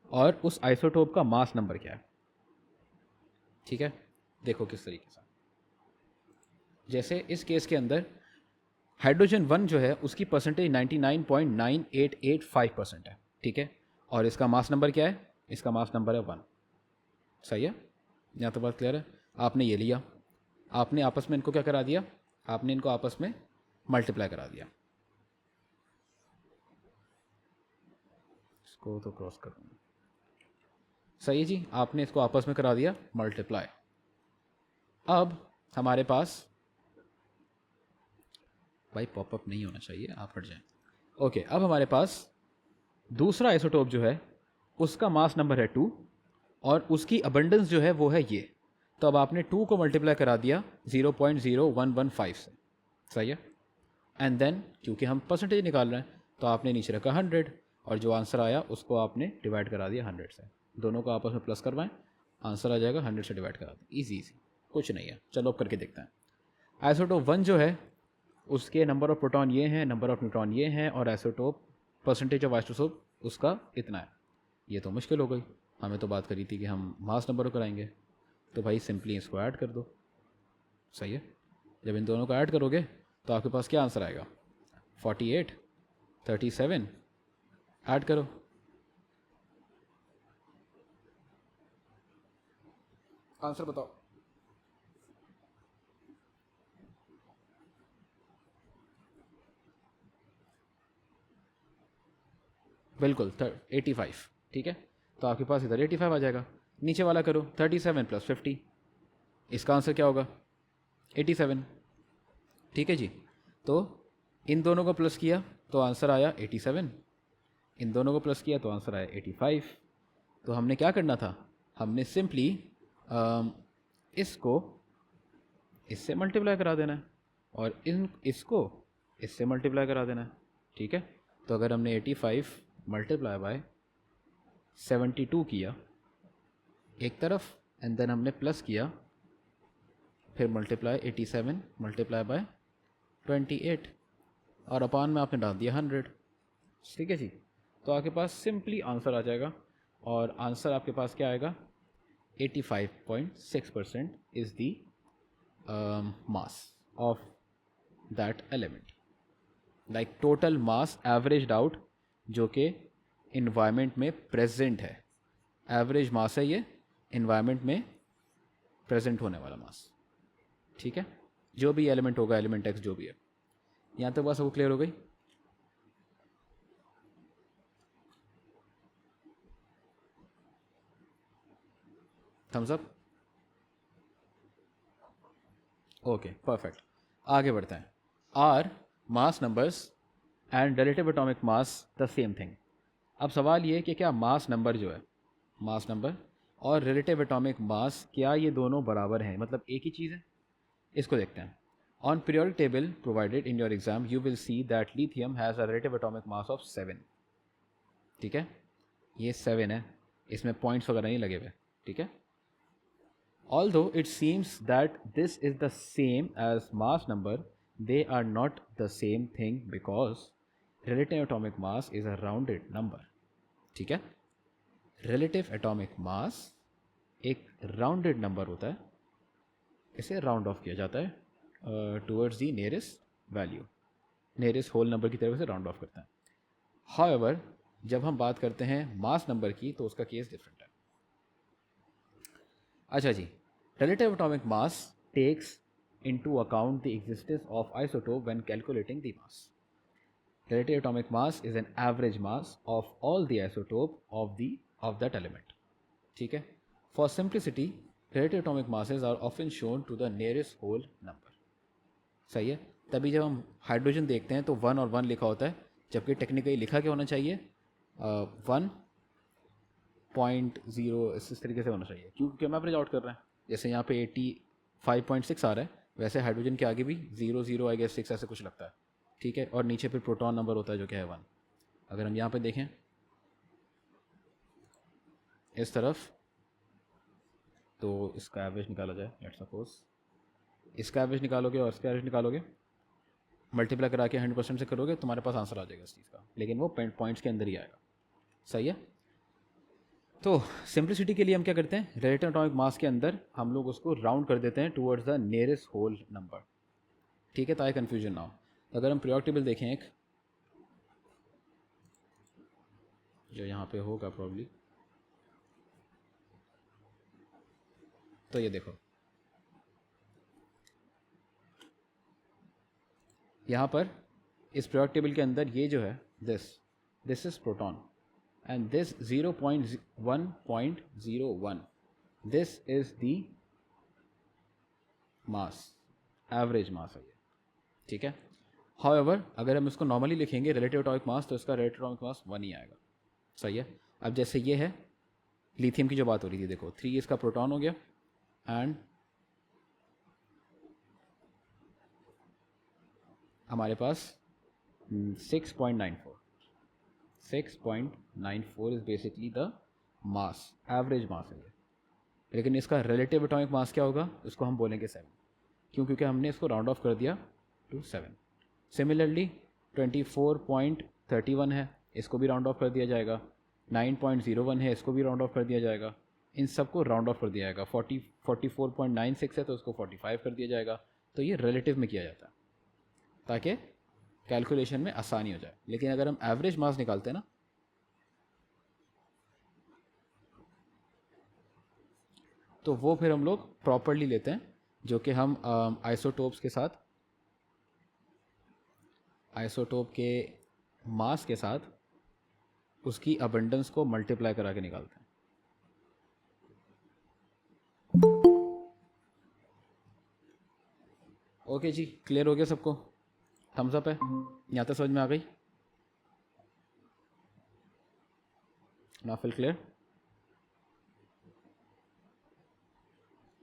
और उस आइसोटोप का मास नंबर क्या है। ठीक है, देखो किस तरीके से। जैसे इस केस के अंदर हाइड्रोजन 1 जो है उसकी परसेंटेज 99.9885% है। ठीक है, और इसका मास नंबर क्या है? इसका मास नंबर है 1। सही है, यहाँ तो बात क्लियर है। आपने ये लिया, आपने आपस में इनको क्या करा दिया? आपने इनको आपस में मल्टीप्लाई करा दिया। इसको तो क्रॉस कर दूँगा। सही है जी, आपने इसको आपस में करा दिया मल्टीप्लाई। अब हमारे पास, भाई पॉपअप नहीं होना चाहिए, आप हट जाएं। ओके, अब हमारे पास दूसरा आइसोटोप जो है उसका मास नंबर है 2 और उसकी अबंडेंस जो है वो है ये। तो अब आपने 2 को मल्टीप्लाई करा दिया 0.0115 से। सही है, एंड देन क्योंकि हम परसेंटेज निकाल रहे हैं तो आपने नीचे रखा 100 और जो आंसर आया उसको आपने डिवाइड करा दिया 100 से। दोनों को आपस में प्लस करवाएं, आंसर आ जाएगा 100 से डिवाइड करा दें। ईजी, कुछ नहीं है। चलो अब करके देखते हैं। आइसोटोप 1 जो है उसके नंबर ऑफ प्रोटॉन ये हैं, नंबर ऑफ न्यूट्रॉन ये हैं, और आइसोटोप परसेंटेज ऑफ आइसोटोप उसका इतना है। ये तो मुश्किल हो गई, हमें तो बात करी थी कि हम मास नंबर को कराएंगे। तो भाई सिंपली इसको ऐड कर दो। सही है, जब इन दोनों को ऐड करोगे तो आपके पास क्या आंसर आएगा? 48, 37। ऐड करो, आंसर बताओ। बिल्कुल 85। ठीक है, तो आपके पास इधर 85 आ जाएगा। नीचे वाला करो, 37 + 50, इसका आंसर क्या होगा? 87। ठीक है जी, तो इन दोनों को प्लस किया तो आंसर आया 87, इन दोनों को प्लस किया तो आंसर आया 85। तो हमने क्या करना था? हमने सिंपली इसको इससे मल्टीप्लाई करा देना है और इसको इससे मल्टीप्लाई करा देना है। ठीक है, तो अगर हमने 85 मल्टीप्लाई बाय 72 किया एक तरफ, एंड देन हमने प्लस किया, फिर मल्टीप्लाई 87 मल्टीप्लाई बाय 28, और अपान में आपने डाल दिया 100। ठीक है जी, तो आपके पास सिंपली आंसर आ जाएगा, और आंसर आपके पास क्या आएगा? 85.6% is the mass of that element, like total mass averaged out, जो कि इन्वायरमेंट में प्रेजेंट है। एवरेज मास है ये इन्वायरमेंट में प्रेजेंट होने वाला मास। ठीक है, जो भी एलिमेंट होगा, एलिमेंट एक्स जो भी है। यहाँ तक बात सबको क्लियर हो गई? Thumbs up. ओके परफेक्ट, आगे बढ़ते हैं। Are mass numbers and relative atomic mass the same thing. अब सवाल ये है कि क्या मास नंबर जो है, मास नंबर और रिलेटिव एटॉमिक मास, क्या ये दोनों बराबर हैं, मतलब एक ही चीज़ है? इसको देखते हैं। On periodic table provided in your exam you will see that lithium has a relative atomic mass of 7। ठीक है, ये 7 है, इसमें पॉइंट्स वगैरह नहीं लगे हुए। ठीक है, although it seems that this is the same as mass number, they are not the same thing because relative atomic mass is a rounded number. ठीक है, relative atomic mass एक rounded number होता है, इसे राउंड ऑफ किया जाता है towards the nearest value, nearest whole number की तरफ से राउंड ऑफ करता है। हाउएवर जब हम बात करते हैं मास नंबर की तो उसका केस डिफरेंट है। अच्छा जी, relative atomic mass takes into account the existence of isotope when calculating the mass. Relative atomic mass is an average mass of all the isotope of that element. ठीक है, for simplicity relative atomic masses are often shown to the nearest whole number. सही है, तभी जब हम hydrogen देखते हैं तो 1 और 1 लिखा होता है, जबकि टेक्निकली लिखा क्या होना चाहिए, 1.0 इस तरीके से होना चाहिए, क्योंकि हम एवरेज आउट कर रहे हैं। जैसे यहाँ पे 85.6 आ रहा है, वैसे हाइड्रोजन के आगे भी 0 आई गेस 6 ऐसे कुछ लगता है। ठीक है, और नीचे फिर प्रोटॉन नंबर होता है जो क्या है 1। अगर हम यहाँ पे देखें इस तरफ, तो इसका एवरेज निकाला जाए, लेट्स सपोज इसका एवरेज निकालोगे और इसका एवरेज निकालोगे, मल्टीप्लाई करा के 100% से करोगे, तुम्हारे पास आंसर आ जाएगा इस चीज़ का, लेकिन वो पॉइंट्स के अंदर ही आएगा। सही है, तो सिंप्लिसिटी के लिए हम क्या करते हैं, रिलेटिव एटॉमिक मास के अंदर हम लोग उसको राउंड कर देते हैं towards the nearest whole number. ठीक है, ताकि कन्फ्यूजन ना हो। अगर हम पीरियोडिक टेबल देखें एक, जो यहाँ पे होगा प्रॉब्ली, तो ये देखो यहाँ पर इस पीरियोडिक टेबल के अंदर ये जो है this is proton and this 0.1.01, this is the mass, average mass है ये। ठीक है, however अगर हम इसको नॉर्मली लिखेंगे रिलेटिव एटॉमिक मास, तो इसका रिलेटिव एटॉमिक मास 1 ही आएगा। सही है, अब जैसे ये है लिथियम की जो बात हो रही थी, देखो 3 इसका प्रोटॉन हो गया एंड हमारे पास 6.94 is basically the mass, average mass है ये। लेकिन इसका रिलेटिव एटॉमिक मास क्या होगा, उसको हम बोलेंगे 7, क्योंकि हमने इसको राउंड ऑफ कर दिया टू 7। सिमिलरली 24.31 है, इसको भी राउंड ऑफ कर दिया जाएगा। 9.01 है, इसको भी राउंड ऑफ कर दिया जाएगा। इन सबको राउंड ऑफ कर दिया जाएगा। 44.96 है तो उसको 45 कर दिया जाएगा। तो ये रिलेटिव में किया जाता है ताकि कैलकुलेशन में आसानी हो जाए। लेकिन अगर हम एवरेज मास निकालते हैं ना, तो वो फिर हम लोग प्रॉपरली लेते हैं, जो कि हम आइसोटोप्स के साथ, आइसोटोप के मास के साथ उसकी अबंडेंस को मल्टीप्लाई करा के निकालते हैं। ओके जी, क्लियर हो गया सबको? थम्स अप है, यहाँ तक समझ में आ गई? ना फिल क्लियर?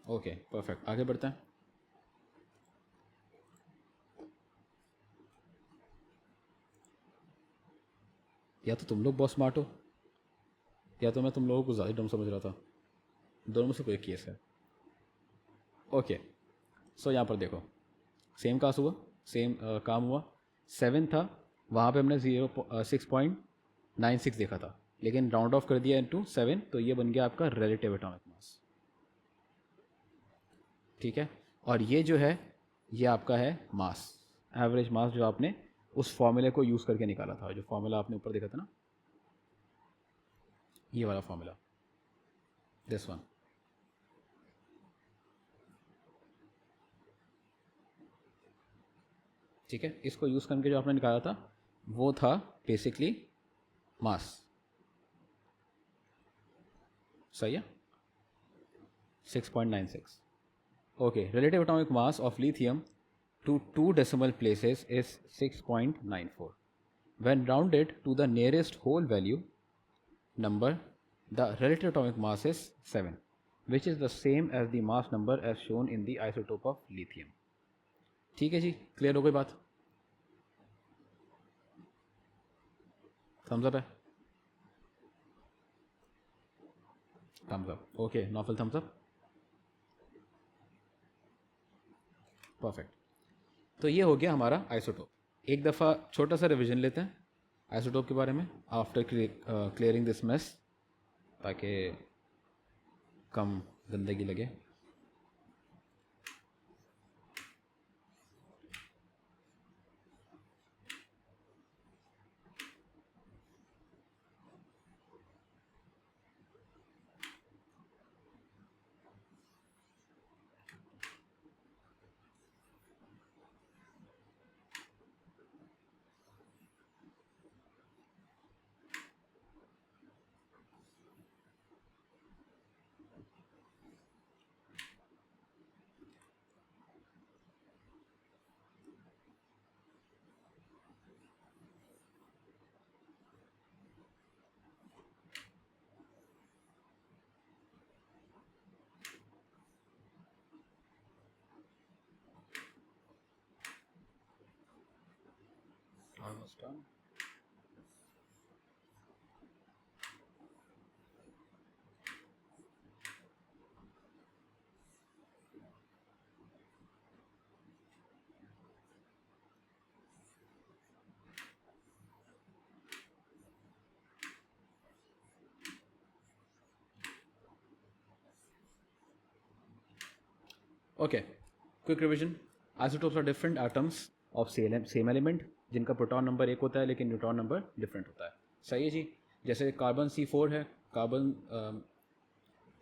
ओके परफेक्ट, आगे बढ़ते हैं। या तो तुम लोग बहुत स्मार्ट हो, या तो मैं तुम लोगों को ज़्यादा डम समझ रहा था। दोनों में से कोई केस है। ओके सो यहाँ पर देखो, सेम कास हुआ, सेम काम हुआ। 7 था, वहाँ पे हमने 6.96 देखा था, लेकिन राउंड ऑफ कर दिया इनटू 7, तो ये बन गया आपका रिलेटिव एटॉमिक मास। ठीक है, और ये जो है ये आपका है मास, एवरेज मास, जो आपने उस फॉर्मूले को यूज़ करके निकाला था, जो फॉर्मूला आपने ऊपर देखा था ना, ये वाला फॉर्मूला, दिस वन। ठीक है, इसको यूज़ करके जो आपने निकाला था वो था बेसिकली मास। सही है, 6.96। Okay, relative atomic mass of lithium to 2 decimal places is 6.94. When rounded to the nearest whole value number, the relative atomic mass is 7, which is the same as the mass number as shown in the isotope of lithium. ठीक है जी, clear हो गई बात? Thumbs up है? Thumbs up, okay, Naufal thumbs up, perfect. तो ये हो गया हमारा आइसोटोप। एक दफ़ा छोटा सा रिवीजन लेते हैं आइसोटोप के बारे में आफ्टर क्लियरिंग दिस मेस, ताकि कम गंदगी लगे। Almost done. Okay, quick revision. Isotopes are different atoms of same element जिनका प्रोटॉन नंबर एक होता है लेकिन न्यूट्रॉन नंबर डिफरेंट होता है। सही है जी। जैसे कार्बन C4 है, कार्बन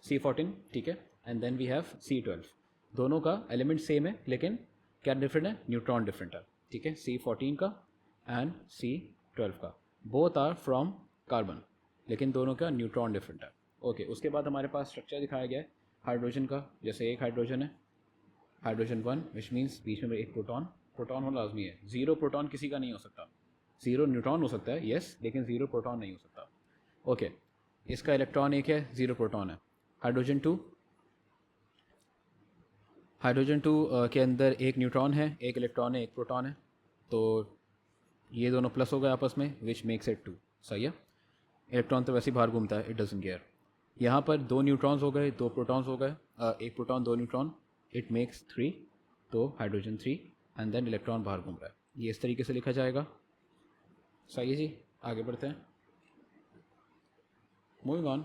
C14, ठीक है, and then we have C12। दोनों का एलिमेंट सेम है लेकिन क्या डिफरेंट है? न्यूट्रॉन डिफरेंट है। ठीक है, C14 का एंड C12 का, बोथ आर फ्रॉम कार्बन लेकिन दोनों का न्यूट्रॉन डिफरेंट है। ओके, उसके बाद हमारे पास स्ट्रक्चर दिखाया गया है हाइड्रोजन का। जैसे एक हाइड्रोजन है, हाइड्रोजन 1, विच मीन्स बीच में एक प्रोटॉन, प्रोटॉन होना लाजमी है। जीरो प्रोटॉन किसी का नहीं हो सकता। जीरो न्यूट्रॉन हो सकता है, यस, लेकिन जीरो प्रोटॉन नहीं हो सकता। ओके, इसका इलेक्ट्रॉन एक है, जीरो प्रोटॉन है। हाइड्रोजन 2, हाइड्रोजन 2 के अंदर एक न्यूट्रॉन है, एक इलेक्ट्रॉन है, एक प्रोटॉन है, तो ये दोनों प्लस हो गए आपस में, विच मेक्स इट 2। सही है, इलेक्ट्रॉन तो वैसे ही बाहर घूमता है, इट डजंट केयर। यहाँ पर दो न्यूट्रॉन्स हो गए, दो प्रोटॉन्स हो गए, एक प्रोटॉन दो न्यूट्रॉन, इट मेक्स 3, तो हाइड्रोजन 3, एंड देन इलेक्ट्रॉन बाहर घूम रहा है। ये इस तरीके से लिखा जाएगा। सही है जी, आगे बढ़ते हैं। Moving on.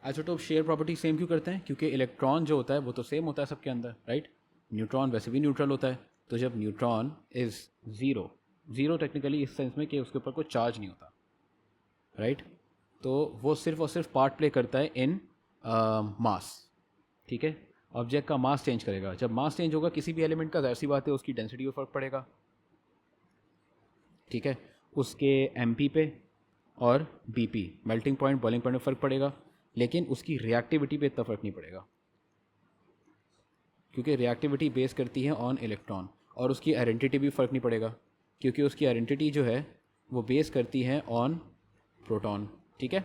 Isotope share property same क्यों करते हैं? क्योंकि इलेक्ट्रॉन जो होता है वो तो सेम होता है सबके अंदर, राइट। न्यूट्रॉन वैसे भी न्यूट्रल होता है, तो जब neutron is zero, zero technically इस सेंस में कि उसके ऊपर कोई चार्ज नहीं होता, राइट, तो वो सिर्फ और सिर्फ पार्ट प्ले करता है इन मास। ठीक है, ऑब्जेक्ट का मास चेंज करेगा। जब मास चेंज होगा किसी भी एलिमेंट का, जाहिर सी बात है उसकी डेंसिटी पर फर्क पड़ेगा। ठीक है, उसके MP पे और BP, melting point boiling point में फ़र्क पड़ेगा, लेकिन उसकी रिएक्टिविटी पे इतना फ़र्क नहीं पड़ेगा, क्योंकि रिएक्टिविटी बेस करती है ऑन इलेक्ट्रॉन। और उसकी आइडेंटिटी भी फ़र्क नहीं पड़ेगा, क्योंकि उसकी आइडेंटिटी जो है वो बेस करती है ऑन प्रोटॉन। ठीक है,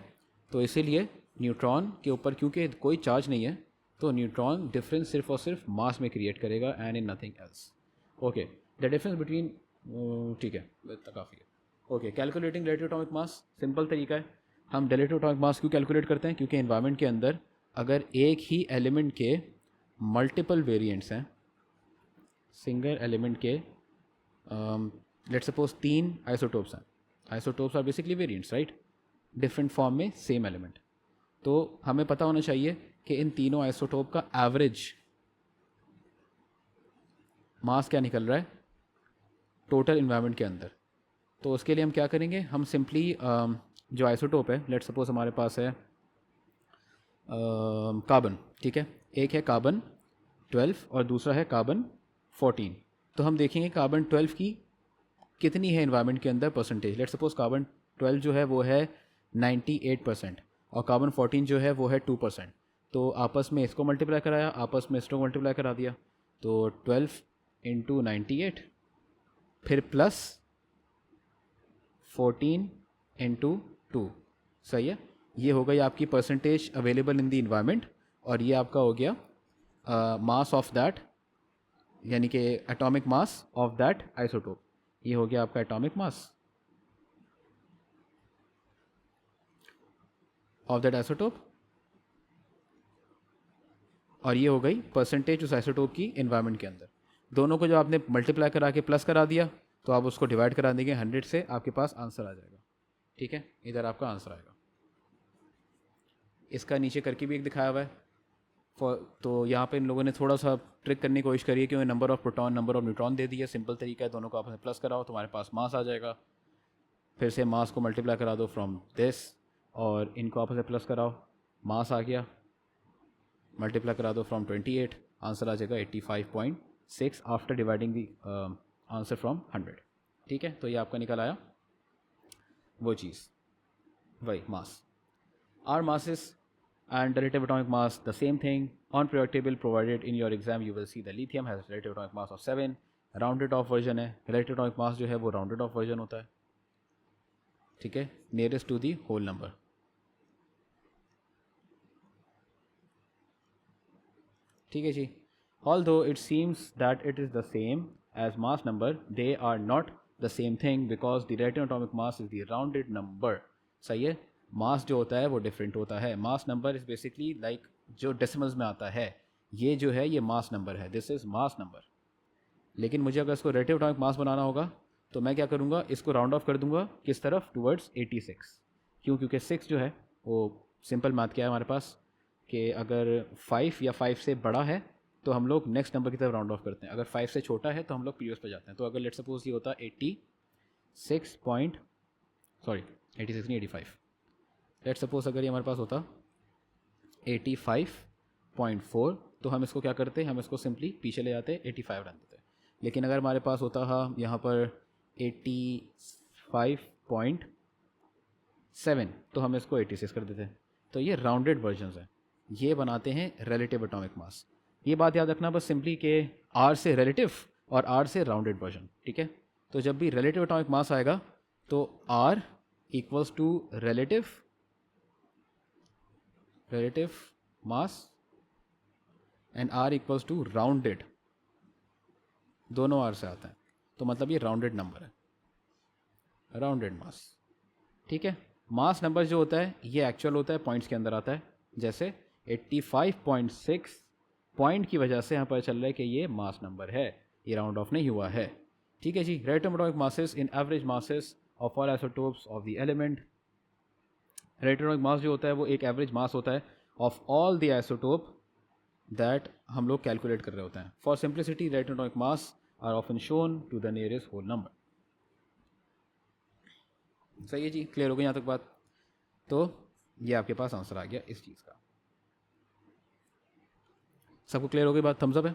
तो इसीलिए न्यूट्रॉन के ऊपर क्योंकि कोई चार्ज नहीं है, तो न्यूट्रॉन डिफरेंस सिर्फ और सिर्फ मास में क्रिएट करेगा and in nothing else. Okay, the difference between, ठीक है, इतना काफ़ी है। ओके, कैलकुलेटिंग रिलेटिव एटॉमिक मास, सिंपल तरीका है। हम रिलेटिव एटॉमिक मास क्यों कैलकुलेट करते हैं? क्योंकि एनवायरनमेंट के अंदर अगर एक ही एलिमेंट के मल्टीपल वेरिएंट्स हैं, सिंगल एलिमेंट के लेट्स सपोज 3 आइसोटोप्स हैं, isotopes are basically variants, right, different form में सेम एलिमेंट, तो हमें पता होना चाहिए कि इन तीनों आइसोटोप का एवरेज मास क्या निकल रहा है टोटल इन्वायरमेंट के अंदर। तो उसके लिए हम क्या करेंगे? हम सिंपली जो आइसोटोप है, लेट्स सपोज हमारे पास है कार्बन, ठीक है, एक है कार्बन 12 और दूसरा है कार्बन 14। तो हम देखेंगे कार्बन 12 की कितनी है इन्वायरमेंट के अंदर परसेंटेज। लेट्स सपोज कार्बन 12 जो है वो है 98% और कार्बन 14 जो है वो है 2%। तो आपस में इसको मल्टीप्लाई कराया, आपस में इसको मल्टीप्लाई करा दिया, तो 12 इंटू 98 फिर प्लस 14 इंटू 2, सही है। ये हो गई आपकी percentage available in the environment और ये आपका हो गया मास ऑफ दैट, यानी कि atomic mass of that isotope. ये हो गया आपका atomic mass of that isotope और ये हो गई परसेंटेज उस आइसोटोप की इन्वायरमेंट के अंदर। दोनों को जब आपने मल्टीप्लाई करा के प्लस करा दिया तो आप उसको डिवाइड करा देंगे 100 से, आपके पास आंसर आ जाएगा। ठीक है, इधर आपका आंसर आएगा। इसका नीचे करके भी एक दिखाया हुआ है। तो यहाँ पे इन लोगों ने थोड़ा सा ट्रिक करने की कोशिश करी है कि number of proton number of neutron दे दिया। सिंपल तरीका है, दोनों को आपस में प्लस कराओ, तुम्हारे पास मास आ जाएगा। फिर से मास को मल्टीप्लाई करा दो फ्रॉम दिस और इनको आपस में प्लस कराओ, मास आ गया, मल्टीप्लाई करा दो फ्रॉम 28, आंसर आ जाएगा 85.6 after dividing the answer from 100। ठीक है, तो ये आपका निकल आया वो चीज़, वही mass. Are masses and relative atomic mass, the same thing. On periodic table provided in your exam you will see the lithium has relative atomic mass of 7, rounded off version है। relative atomic mass जो है वो rounded off version होता है, ठीक है, nearest to the whole number। ठीक है जी। although it seems that it is the same as mass number, they are not the same thing because the relative atomic mass is the rounded number। सही है, मास जो होता है वो different होता है। Mass number is basically like जो decimals में आता है, ये जो है ये मास नंबर है, दिस इज़ मास नंबर। लेकिन मुझे अगर इसको रिलेटिव एटॉमिक मास बनाना होगा तो मैं क्या करूँगा, इसको राउंड ऑफ कर दूंगा किस तरफ, टुवर्ड्स 86। क्यों? क्योंकि 6 जो है वो सिंपल मैथ क्या है हमारे पास कि अगर 5 या 5 से बड़ा है तो हम लोग नेक्स्ट नंबर की तरफ राउंड ऑफ करते हैं, अगर 5 से छोटा है तो हम लोग पीरियड्स पर जाते हैं। तो अगर लेट्स सपोज ये होता 85 लेट्स सपोज अगर ये हमारे पास होता 85.4 तो हम इसको क्या करते, हम इसको सिंपली पीछे ले जाते 85 रन देते। लेकिन अगर हमारे पास होता यहाँ पर 85.7 तो हम इसको 86 कर देते। तो ये राउंडेड वर्जन्स हैं, ये बनाते हैं रिलेटिव एटॉमिक मास। ये बात याद रखना बस सिंपली कि आर से रिलेटिव और आर से राउंडेड वर्जन। ठीक है, तो जब भी रिलेटिव एटॉमिक मास आएगा तो R equals to relative mass and R equals to rounded, दोनों आर से आता है, तो मतलब ये राउंडेड नंबर है, राउंडेड मास। ठीक है, मास नंबर जो होता है ये एक्चुअल होता है, पॉइंट्स के अंदर आता है। जैसे 85.6 पॉइंट की वजह से यहाँ पर चल रहा है कि ये मास नंबर है, ये राउंड ऑफ नहीं हुआ है। ठीक है जी। Relative atomic masses in average masses of all isotopes of the element. Relative atomic mass जो होता है वो एक एवरेज मास होता है of all the isotope that हम लोग कैलकुलेट कर रहे होते हैं। For simplicity relative atomic mass are often shown to the nearest whole number. सही है जी, क्लियर हो गई यहाँ तक बात? तो ये आपके पास आंसर आ गया इस चीज़ का। सबको क्लियर हो गई बात? थम्स अप है।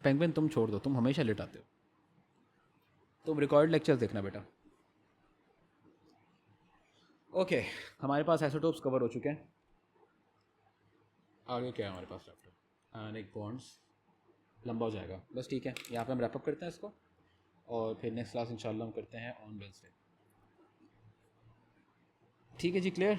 पेंगुइन तुम छोड़ दो, तुम हमेशा लेट आते हो। तुम रिकॉर्ड लेक्चर्स देखना बेटा। ओके, हमारे पास आइसोटोप्स कवर हो चुके हैं। आगे क्या है हमारे पास? लैपटॉप आयनिक बॉन्ड्स लंबा हो जाएगा बस। ठीक है, यहाँ पे हम रैपअप करते हैं इसको और फिर नेक्स्ट क्लास इंशाल्लाह हम करते हैं ऑन वेडनेसडे। ठीक है जी, क्लियर?